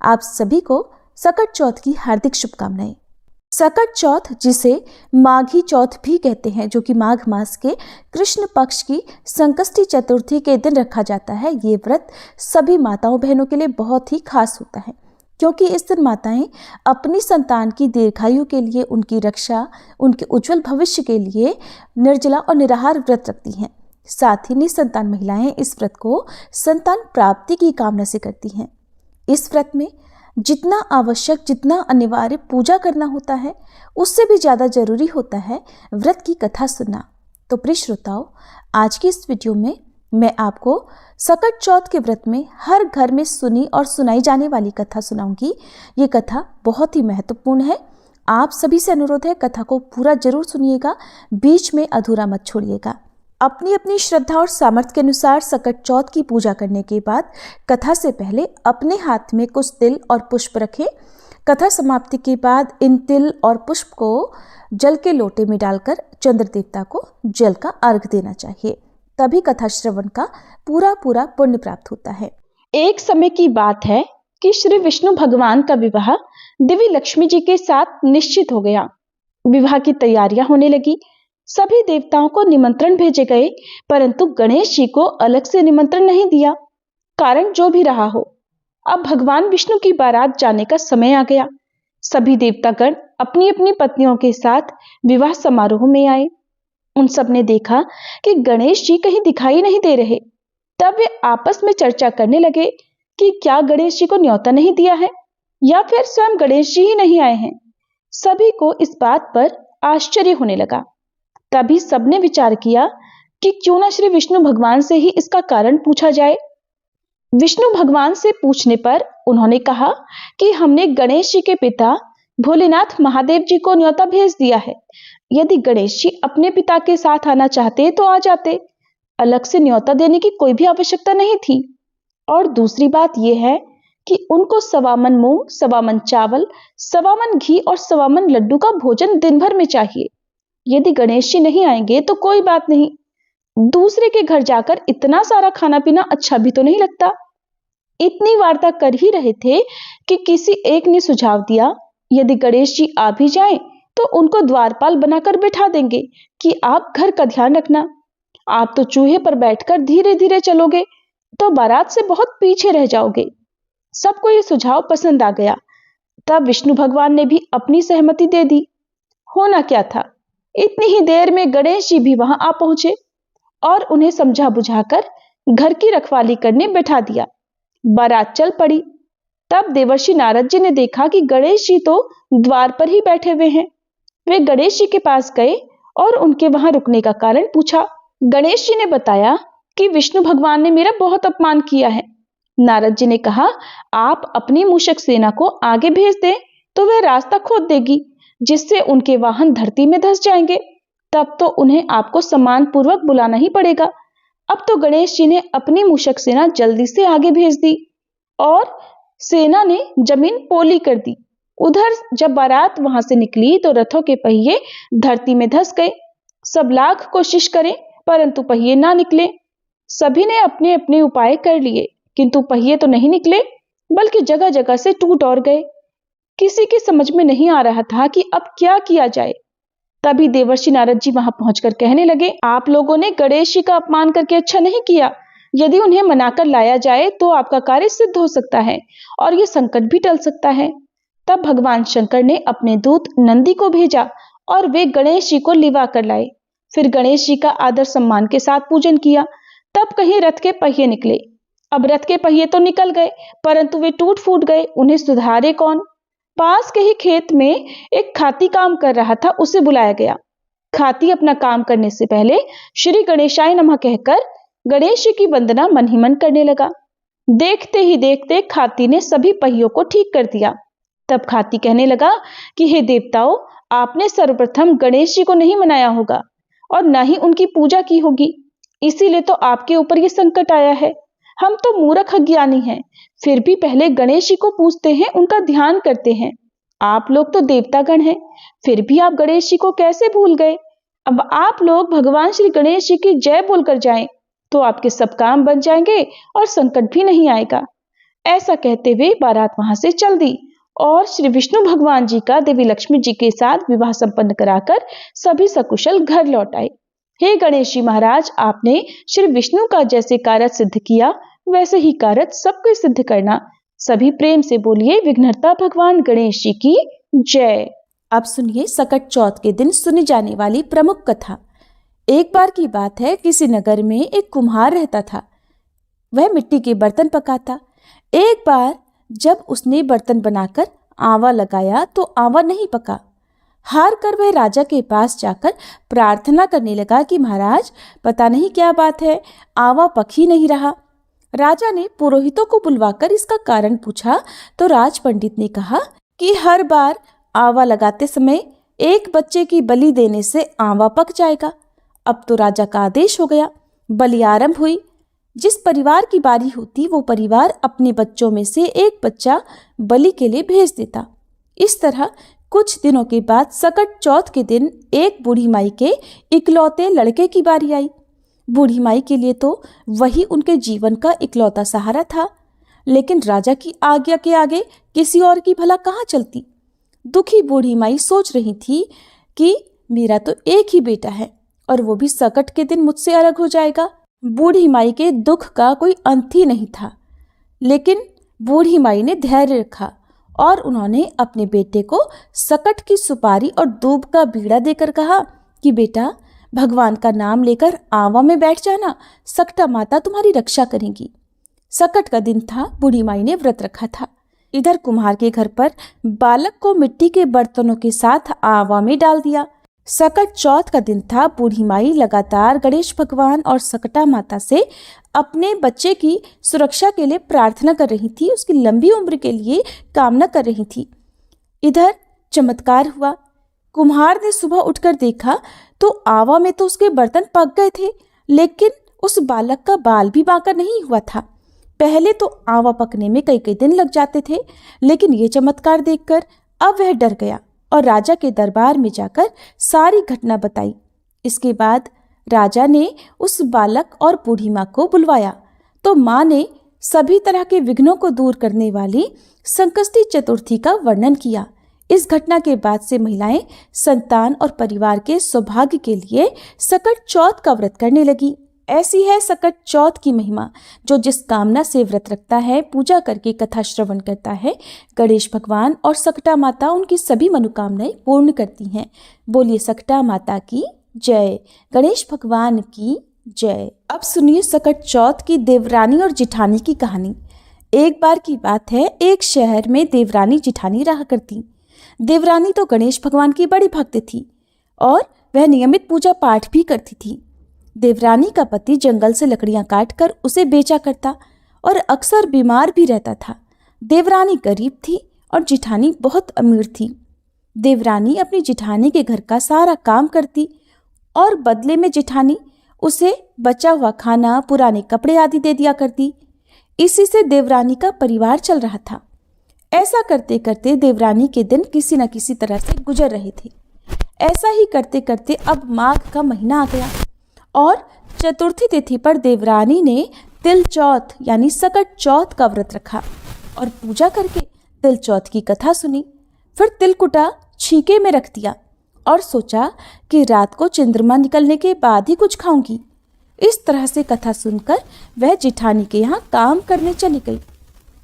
आप सभी को सकट चौथ की हार्दिक शुभकामनाएं। सकट चौथ, जिसे माघी चौथ भी कहते हैं, जो कि माघ मास के कृष्ण पक्ष की संकष्टी चतुर्थी के दिन रखा जाता है, ये व्रत सभी माताओं बहनों के लिए बहुत ही खास होता है, क्योंकि इस दिन माताएं अपनी संतान की दीर्घायु के लिए, उनकी रक्षा, उनके उज्जवल भविष्य के लिए निर्जला और निराहार व्रत रखती हैं। साथ ही निसंतान महिलाएं इस व्रत को संतान प्राप्ति की कामना से करती हैं। इस व्रत में जितना आवश्यक, जितना अनिवार्य पूजा करना होता है, उससे भी ज़्यादा जरूरी होता है व्रत की कथा सुनना। तो प्रिय श्रोताओं, आज की इस वीडियो में मैं आपको सकट चौथ के व्रत में हर घर में सुनी और सुनाई जाने वाली कथा सुनाऊंगी। ये कथा बहुत ही महत्वपूर्ण है। आप सभी से अनुरोध है, कथा को पूरा जरूर सुनिएगा, बीच में अधूरा मत छोड़िएगा। अपनी अपनी श्रद्धा और सामर्थ्य के अनुसार सकट चौथ की पूजा करने के बाद कथा से पहले अपने हाथ में कुछ तिल और पुष्प रखें। कथा समाप्ति के बाद इन तिल और पुष्प को जल के लोटे में डालकर चंद्र देवता को जल का अर्घ देना चाहिए, तभी कथा श्रवण का पूरा पुण्य प्राप्त होता है। एक समय की बात है कि श्री विष्णु भगवान का विवाह देवी लक्ष्मी जी के साथ निश्चित हो गया। विवाह की तैयारियां होने लगी। सभी देवताओं को निमंत्रण भेजे गए, परंतु गणेश जी को अलग से निमंत्रण नहीं दिया। कारण जो भी रहा हो, अब भगवान विष्णु की बारात जाने का समय आ गया। सभी देवतागण अपनी अपनी पत्नियों के साथ विवाह समारोह में आए। उन सब ने देखा कि गणेश जी कहीं दिखाई नहीं दे रहे। तब वे आपस में चर्चा करने लगे कि क्या गणेश जी को न्योता नहीं दिया है, या फिर स्वयं गणेश जी ही नहीं आए हैं। सभी को इस बात पर आश्चर्य होने लगा। तभी सबने विचार किया कि क्यों ना श्री विष्णु भगवान से ही इसका कारण पूछा जाए। विष्णु भगवान से पूछने पर उन्होंने कहा कि हमने गणेश जी के पिता भोलेनाथ महादेव जी को न्योता भेज दिया है। यदि गणेश जी अपने पिता के साथ आना चाहते तो आ जाते, अलग से न्योता देने की कोई भी आवश्यकता नहीं थी। और दूसरी बात यह है कि उनको 1.25 मन मूंग, 1.25 मन चावल, 1.25 मन घी और 1.25 मन लड्डू का भोजन दिन भर में चाहिए। यदि गणेश जी नहीं आएंगे तो कोई बात नहीं, दूसरे के घर जाकर इतना सारा खाना पीना अच्छा भी तो नहीं लगता। इतनी वार्ता कर ही रहे थे कि किसी एक ने सुझाव दिया, यदि गणेश जी आ भी जाएं तो उनको द्वारपाल बनाकर बैठा देंगे कि आप घर का ध्यान रखना। आप तो चूहे पर बैठकर धीरे धीरे चलोगे तो बारात से बहुत पीछे रह जाओगे। सबको ये सुझाव पसंद आ गया। तब विष्णु भगवान ने भी अपनी सहमति दे दी। होना क्या था, इतनी ही देर में गणेश जी भी वहां आ पहुंचे और उन्हें समझा बुझाकर घर की रखवाली करने बैठा दिया। बारात चल पड़ी। तब देवर्षि नारद जी ने देखा कि गणेश जी तो द्वार पर ही बैठे हुए हैं। वे गणेश जी के पास गए और उनके वहां रुकने का कारण पूछा। गणेश जी ने बताया कि विष्णु भगवान ने मेरा बहुत अपमान किया है। नारद जी ने कहा, आप अपनी मूषक सेना को आगे भेज दें तो वह रास्ता खोद देगी, जिससे उनके वाहन धरती में धंस जाएंगे। तब तो उन्हें आपको सम्मान पूर्वक बुलाना ही पड़ेगा। अब तो गणेश जी ने अपनी मूषक सेना जल्दी से आगे भेज दी और सेना ने जमीन पोली कर दी। उधर जब बारात वहां से निकली तो रथों के पहिए धरती में धंस गए। सब लाख कोशिश करें परंतु पहिए ना निकले। सभी ने अपने अपने उपाय कर लिए, किंतु पहिए तो नहीं निकले, बल्कि जगह जगह से टूट और गए। किसी के समझ में नहीं आ रहा था कि अब क्या किया जाए। तभी देवर्षि नारद जी वहां पहुंचकर कहने लगे, आप लोगों ने गणेश जी का अपमान करके अच्छा नहीं किया। यदि उन्हें मनाकर लाया जाए तो आपका कार्य सिद्ध हो सकता है और यह संकट भी टल सकता है। तब भगवान शंकर ने अपने दूत नंदी को भेजा और वे गणेश जी को लिवा कर लाए। फिर गणेश जी का आदर सम्मान के साथ पूजन किया। तब कहीं रथ के पहिए निकले। अब रथ के पहिए तो निकल गए, परंतु वे टूट फूट गए। उन्हें सुधारे कौन? पास के ही खेत में एक खाती काम कर रहा था, उसे बुलाया गया। खाती अपना काम करने से पहले श्री गणेशाय नमः कहकर गणेश जी की वंदना मन ही मन करने लगा। देखते ही देखते खाती ने सभी पहियों को ठीक कर दिया। तब खाती कहने लगा कि हे देवताओं, आपने सर्वप्रथम गणेश जी को नहीं मनाया होगा और न ही उनकी पूजा की होगी, इसीलिए तो आपके ऊपर यह संकट आया है। हम तो मूर्ख अज्ञानी हैं, फिर भी पहले गणेश जी को पूजते हैं, उनका ध्यान करते हैं। आप लोग तो देवतागण हैं, फिर भी आप गणेश जी को कैसे भूल गए? अब आप लोग भगवान श्री गणेश जी की जय बोलकर जाएं, तो आपके सब काम बन जाएंगे और संकट भी नहीं आएगा। ऐसा कहते हुए बारात वहां से चल दी और श्री विष्णु भगवान जी का देवी लक्ष्मी जी के साथ विवाह संपन्न कराकर सभी सकुशल घर लौट आए। हे गणेश जी महाराज, आपने श्री विष्णु का जैसे कार्य सिद्ध किया वैसे ही कार्य सबको सिद्ध करना। सभी प्रेम से बोलिए विघ्नहर्ता भगवान गणेश जी की जय। अब सुनिए सकट चौथ के दिन सुनी जाने वाली प्रमुख कथा। एक बार की बात है, किसी नगर में एक कुम्हार रहता था। वह मिट्टी के बर्तन पकाता। एक बार जब उसने बर्तन बनाकर आंवा लगाया तो आंवा नहीं पका। हार कर वह राजा के पास जाकर प्रार्थना करने लगा कि महाराज, पता नहीं क्या बात है, आंवा पक ही नहीं रहा। राजा ने पुरोहितों को बुलवाकर इसका कारण पूछा तो राज पंडित ने कहा कि हर बार आंवा लगाते समय एक बच्चे की बलि देने से आंवा पक जाएगा। अब तो राजा का आदेश हो गया। बलि आरंभ हुई। जिस परिवार की बारी होती वो परिवार अपने बच्चों में से एक बच्चा बलि के लिए भेज देता। इस तरह कुछ दिनों के बाद सकट चौथ के दिन एक बूढ़ी माई के इकलौते लड़के की बारी आई। बूढ़ी माई के लिए तो वही उनके जीवन का इकलौता सहारा था, लेकिन राजा की आज्ञा के आगे किसी और की भला कहाँ चलती। दुखी बूढ़ी माई सोच रही थी कि मेरा तो एक ही बेटा है और वो भी सकट के दिन मुझसे अलग हो जाएगा। बूढ़ी माई के दुख का कोई अंत ही नहीं था, लेकिन बूढ़ी माई ने धैर्य रखा और उन्होंने अपने बेटे को सकट की सुपारी और दूब का बीड़ा देकर कहा कि बेटा, भगवान का नाम लेकर आंवा में बैठ जाना, सकटा माता तुम्हारी रक्षा करेंगी। सकट का दिन था। बूढ़ी माई ने व्रत रखा था। इधर कुम्हार के घर पर बालक को मिट्टी के बर्तनों के साथ आंवा में डाल दिया। सकट चौथ का दिन था। बूढ़ी माई लगातार गणेश भगवान और सकटा माता से अपने बच्चे की सुरक्षा के लिए प्रार्थना कर रही थी, उसकी लंबी उम्र के लिए कामना कर रही थी। इधर चमत्कार हुआ। कुम्हार ने सुबह उठकर देखा तो आंवा में तो उसके बर्तन पक गए थे, लेकिन उस बालक का बाल भी बांका नहीं हुआ था। पहले तो आंवा पकने में कई दिन लग जाते थे, लेकिन ये चमत्कार देखकर अब वह डर गया और राजा के दरबार में जाकर सारी घटना बताई। इसके बाद राजा ने उस बालक और बूढ़ी माँ को बुलवाया तो माँ ने सभी तरह के विघ्नों को दूर करने वाली संकष्टी चतुर्थी का वर्णन किया। इस घटना के बाद से महिलाएं संतान और परिवार के सौभाग्य के लिए सकट चौथ का व्रत करने लगी। ऐसी है सकट चौथ की महिमा। जो जिस कामना से व्रत रखता है, पूजा करके कथा श्रवण करता है, गणेश भगवान और सकटा माता उनकी सभी मनोकामनाएं पूर्ण करती हैं। बोलिए सकटा माता की जय, गणेश भगवान की जय। अब सुनिए सकट चौथ की देवरानी और जिठानी की कहानी। एक बार की बात है, एक शहर में देवरानी जिठानी रहा करती। देवरानी तो गणेश भगवान की बड़ी भक्त थी और वह नियमित पूजा पाठ भी करती थी। देवरानी का पति जंगल से लकड़ियां काटकर उसे बेचा करता और अक्सर बीमार भी रहता था। देवरानी गरीब थी और जिठानी बहुत अमीर थी। देवरानी अपनी जिठानी के घर का सारा काम करती और बदले में जिठानी उसे बचा हुआ खाना, पुराने कपड़े आदि दे दिया करती। इसी से देवरानी का परिवार चल रहा था। ऐसा करते करते देवरानी के दिन किसी न किसी तरह से गुजर रहे थे। ऐसा ही करते करते अब माघ का महीना आ गया और चतुर्थी तिथि पर देवरानी ने तिल चौथ यानी सकट चौथ का व्रत रखा और पूजा करके तिल चौथ की कथा सुनी। फिर तिलकुटा छीके में रख दिया और सोचा कि रात को चंद्रमा निकलने के बाद ही कुछ खाऊंगी। इस तरह से कथा सुनकर वह जिठानी के यहाँ काम करने चली गई।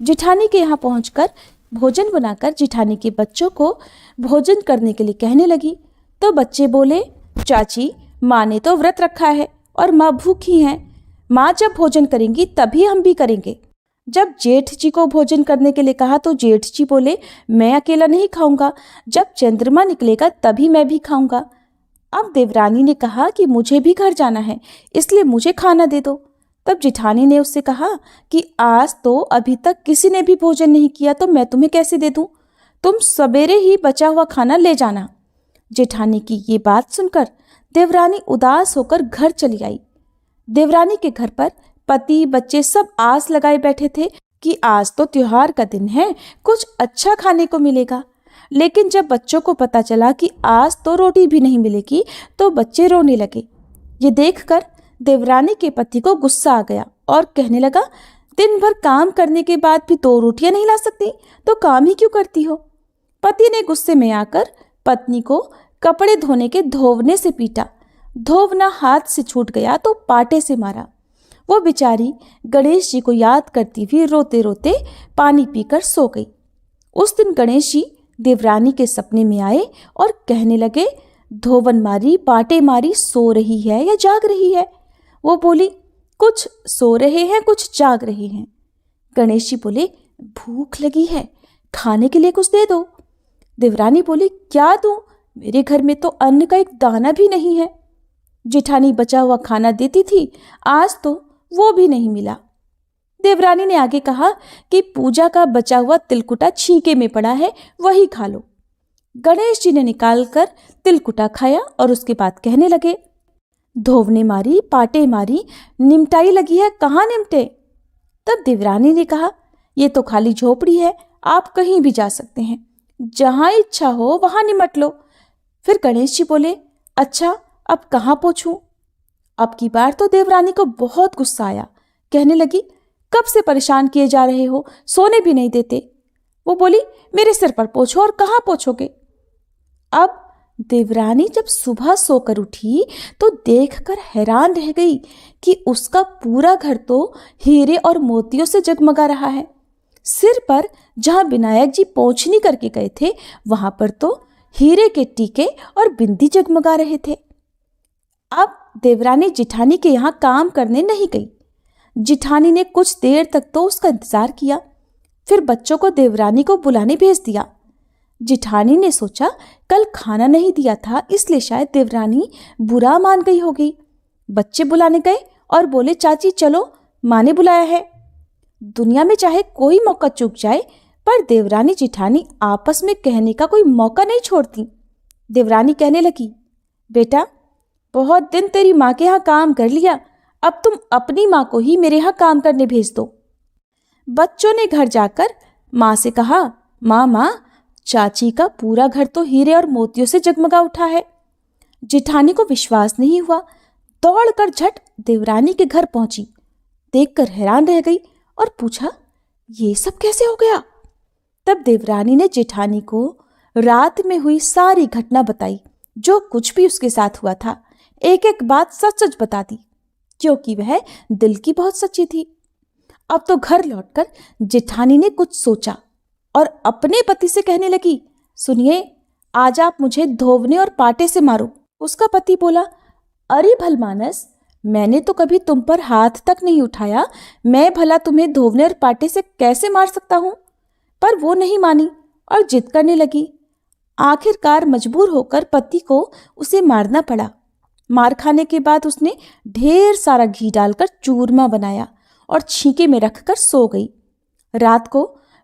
जिठानी के यहाँ पहुंचकर भोजन बनाकर जिठानी के बच्चों को भोजन करने के लिए कहने लगी तो बच्चे बोले, चाची, माँ ने तो व्रत रखा है और माँ भूखी हैं। माँ जब भोजन करेंगी तभी हम भी करेंगे। जब जेठ जी को भोजन करने के लिए कहा तो जेठ जी बोले, मैं अकेला नहीं खाऊंगा, जब चंद्रमा निकलेगा तभी मैं भी खाऊंगा। अब देवरानी ने कहा कि मुझे भी घर जाना है, इसलिए मुझे खाना दे दो। तब जिठानी ने उससे कहा कि आज तो अभी तक किसी ने भी भोजन नहीं किया तो मैं तुम्हें कैसे दे दूं? तुम सवेरे ही बचा हुआ खाना ले जाना। जेठानी की ये बात सुनकर देवरानी उदास होकर घर चली आई। देवरानी के घर पर पति बच्चे सब आस लगाए बैठे थे कि आज तो त्योहार का दिन है, कुछ अच्छा खाने को मिलेगा। लेकिन जब बच्चों को पता चला कि आज तो रोटी भी नहीं मिलेगी तो बच्चे रोने लगे। ये देखकर देवरानी के पति को गुस्सा आ गया और कहने लगा, दिन भर काम करने के बाद भी 2 रोटियां नहीं ला सकती तो काम ही क्यों करती हो? पति ने गुस्से में आकर पत्नी को कपड़े धोने के धोवने से पीटा। धोवना हाथ से छूट गया तो पाटे से मारा। वो बेचारी गणेश जी को याद करती हुई रोते रोते पानी पीकर सो गई। उस दिन गणेश जी देवरानी के सपने में आए और कहने लगे, धोवन मारी, पाटे मारी, सो रही है या जाग रही है? वो बोली, कुछ सो रहे हैं, कुछ जाग रहे हैं। गणेश जी बोले, भूख लगी है, खाने के लिए कुछ दे दो। देवरानी बोली, क्या दूं? मेरे घर में तो अन्न का एक दाना भी नहीं है। जेठानी बचा हुआ खाना देती थी, आज तो वो भी नहीं मिला। देवरानी ने आगे कहा कि पूजा का बचा हुआ तिलकुटा छींके में पड़ा है, वही खा लो। गणेश जी ने निकालकर तिलकुटा खाया और उसके बाद कहने लगे, धोवने मारी, पाटे मारी, निमटाई लगी है, कहाँ निमटे? तब देवरानी ने कहा, ये तो खाली झोपड़ी है, आप कहीं भी जा सकते हैं, जहां इच्छा हो वहां निमट लो। फिर गणेश जी बोले, अच्छा अब कहाँ पोंछूं? अब की बार तो देवरानी को बहुत गुस्सा आया। कहने लगी, कब से परेशान किए जा रहे हो, सोने भी नहीं देते। वो बोली, मेरे सिर पर पोंछो। और कहाँ पोंछोगे? अब देवरानी जब सुबह सोकर उठी तो देखकर हैरान रह गई कि उसका पूरा घर तो हीरे और मोतियों से जगमगा रहा है। सिर पर जहां विनायक जी पोंछनी करके गए थे, वहां पर तो हीरे के टीके और बिंदी जगमगा रहे थे। अब देवरानी जिठानी के यहाँ काम करने नहीं गई। जिठानी ने कुछ देर तक तो उसका इंतजार किया, फिर बच्चों को देवरानी को बुलाने भेज दिया। जिठानी ने सोचा कल खाना नहीं दिया था, इसलिए शायद देवरानी बुरा मान गई होगी। बच्चे बुलाने गए और बोले, चाची चलो, माँ ने बुलाया है। दुनिया में चाहे कोई मौका चूक जाए, पर देवरानी जिठानी आपस में कहने का कोई मौका नहीं छोड़ती। देवरानी कहने लगी, बेटा बहुत दिन तेरी माँ के यहाँ काम कर लिया, अब तुम अपनी माँ को ही मेरे यहाँ काम करने भेज दो। बच्चों ने घर जाकर माँ से कहा, माँ, चाची का पूरा घर तो हीरे और मोतियों से जगमगा उठा है। जिठानी को विश्वास नहीं हुआ, दौड़कर झट देवरानी के घर पहुंची। देखकर हैरान रह गई और पूछा, ये सब कैसे हो गया? तब देवरानी ने जेठानी को रात में हुई सारी घटना बताई, जो कुछ भी उसके साथ हुआ था। एक एक बात सच सच बता दी, क्योंकि वह दिल की बहुत सच्ची थी। अब तो घर लौटकर जेठानी ने कुछ सोचा और अपने पति से कहने लगी, सुनिए, आज आप मुझे धोवने और पाटे से मारो। उसका पति बोला, अरे भलमानस, मैंने तो कभी तुम पर हाथ तक नहीं उठाया, मैं भला तुम्हें धोवने और पाटे से कैसे मार सकता हूं? पर वो नहीं मानी और जिद करने लगी। आखिरकार मजबूर होकर पति को उसे मारना पड़ा। मार खाने के बाद उसने ढेर सारा घी डालकर चूरमा बनाया और छींके में रखकर सो गई। रात को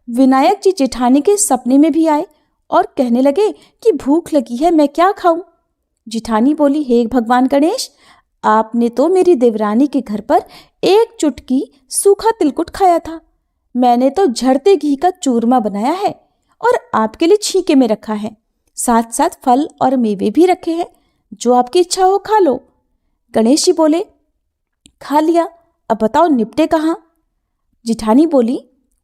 विनायक जी जेठानी के सपने में भी आए और कहने लगे कि भूख लगी है, मैं क्या खाऊं? जेठानी बोली, हे भगवान गणेश, आपने तो मेरी देवरानी के घर पर एक चुटकी सूखा तिलकुट खाया था, मैंने तो झड़ते घी का चूरमा बनाया है और आपके लिए छींके में रखा है, साथ साथ फल और मेवे भी रखे हैं, जो आपकी इच्छा हो खा लो। गणेश जी बोले, खा लिया, अब बताओ निपटे कहाँ? जेठानी बोली,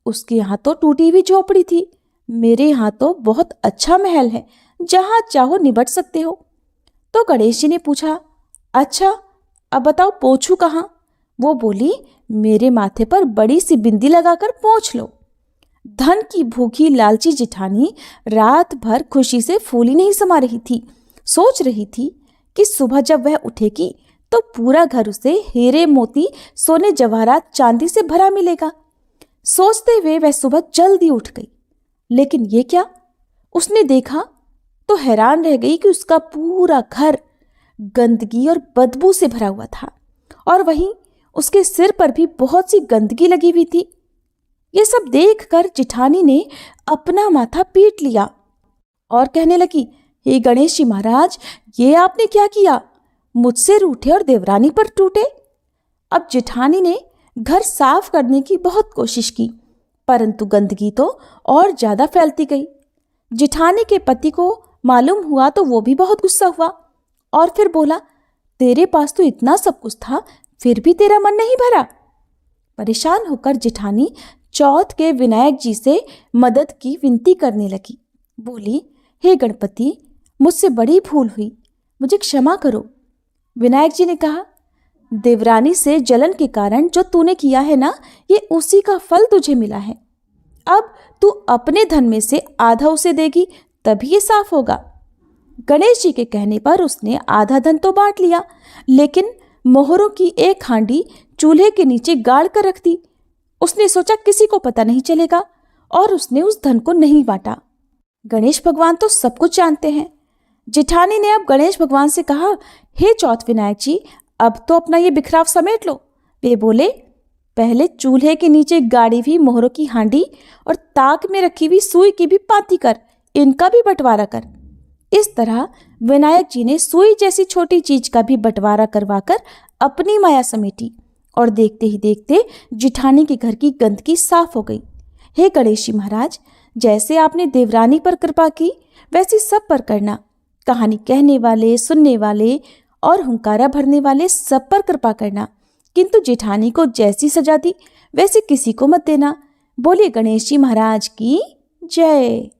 उसके यहाँ तो टूटी हुई झोपड़ी थी, मेरे यहाँ तो बहुत अच्छा महल है, जहाँ चाहो निबट सकते हो। तो गणेश जी ने पूछा, अच्छा अब बताओ पोंछू कहाँ? वो बोली, मेरे माथे पर बड़ी सी बिंदी लगाकर पोंछ लो। धन की भूखी लालची जेठानी रात भर खुशी से फूली नहीं समा रही थी। सोच रही थी कि सुबह जब वह उठेगी तो पूरा घर उसे हीरे मोती सोने जवाहरात चांदी से भरा मिलेगा। सोचते हुए वह सुबह जल्दी उठ गई, लेकिन ये क्या, उसने देखा तो हैरान रह गई कि उसका पूरा घर गंदगी और बदबू से भरा हुआ था और वहीं उसके सिर पर भी बहुत सी गंदगी लगी हुई थी। ये सब देखकर जेठानी ने अपना माथा पीट लिया और कहने लगी, हे गणेश जी महाराज, ये आपने क्या किया? मुझसे रूठे और देवरानी पर टूटे। अब जेठानी ने घर साफ करने की बहुत कोशिश की, परंतु गंदगी तो और ज्यादा फैलती गई। जेठानी के पति को मालूम हुआ तो वो भी बहुत गुस्सा हुआ और फिर बोला, तेरे पास तो इतना सब कुछ था, फिर भी तेरा मन नहीं भरा? परेशान होकर जेठानी चौथ के विनायक जी से मदद की विनती करने लगी। बोली, हे गणपति, मुझसे बड़ी भूल हुई, मुझे क्षमा करो। विनायक जी ने कहा, देवरानी से जलन के कारण जो तूने किया है ना, ये उसी का फल तुझे मिला है। अब तू अपने धन में से आधा उसे देगी, तभी ये साफ होगा। गणेश जी के कहने पर उसने आधा धन तो बांट लिया, लेकिन मोहरों की एक हांडी चूल्हे के नीचे गाड़ कर रख दी। उसने सोचा किसी को पता नहीं चलेगा, और उसने उस धन को नहीं बांटा। गणेश भगवान तो सब कुछ जानते हैं। जेठानी ने अब गणेश भगवान से कहा, हे चौथ विनायक जी, अब तो अपना ये बिखराव समेट लो। वे बोले, पहले चूल्हे के नीचे गाड़ी हुई मोहरों की हांडी और ताक में रखी हुई सुई की भी पाती कर, इनका भी बंटवारा कर। इस तरह विनायक जी ने सुई जैसी छोटी चीज का भी बंटवारा करवाकर अपनी माया समेटी, और देखते ही देखते जेठानी के घर की गंदगी साफ हो गई। हे गणेश जी महाराज, जैसे आपने देवरानी पर कृपा की, वैसी सब पर करना। कहानी कहने वाले, सुनने वाले और हुंकारा भरने वाले सब पर कृपा करना, किंतु जेठानी को जैसी सजा दी वैसे किसी को मत देना। बोलिए गणेश जी महाराज की जय।